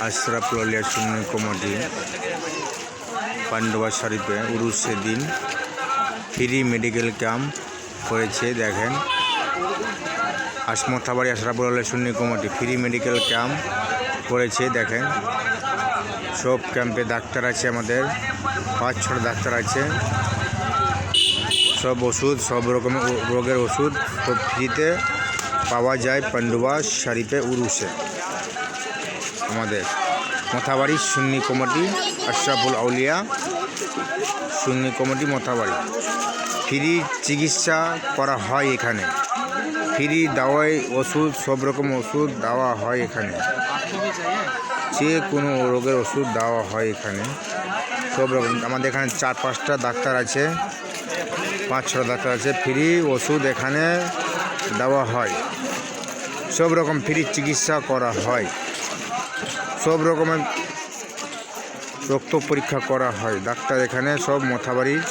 আশরাফুল আউলিয়া সুন্নি committee পান্ডবা শরীফে উরুসের দিন free medical camp করেছে। দেখেন, মথাবাড়ি আশরাফুল আউলিয়া সুন্নি কমিটি ফ্রি মেডিকেল ক্যাম্প করেছে। দেখেন, সব ক্যাম্পে ডাক্তার আছে, আমাদের 5-6 ডাক্তার আছে। সব ওষুধ, সব রকমের রোগের ওষুধ সব ফ্রিতে পাওয়া যায় পান্ডবা শরীফে উরুসে। আমাদের মথাবাড়ি সুন্নি কমিটি আশরাফুল আউলিয়া সুন্নি কমিটি মথাবাড়ি ফ্রি চিকিৎসা করা হয় এখানে। ফ্রি দাওয়াই ওষুধ, সব রকম ওষুধ দেওয়া হয় এখানে। যে কোনো রোগের ওষুধ দেওয়া হয় এখানে, সব রকম। আমাদের এখানে 4-5টা ডাক্তার আছে, 5-6 ডাক্তার আছে। ফ্রি ওষুধ এখানে দেওয়া হয়, সব রকম ফ্রি চিকিৎসা করা হয়, সব রকমের রক্ত পরীক্ষা করা হয়। ডাক্তার এখানে সব মথাবাড়ির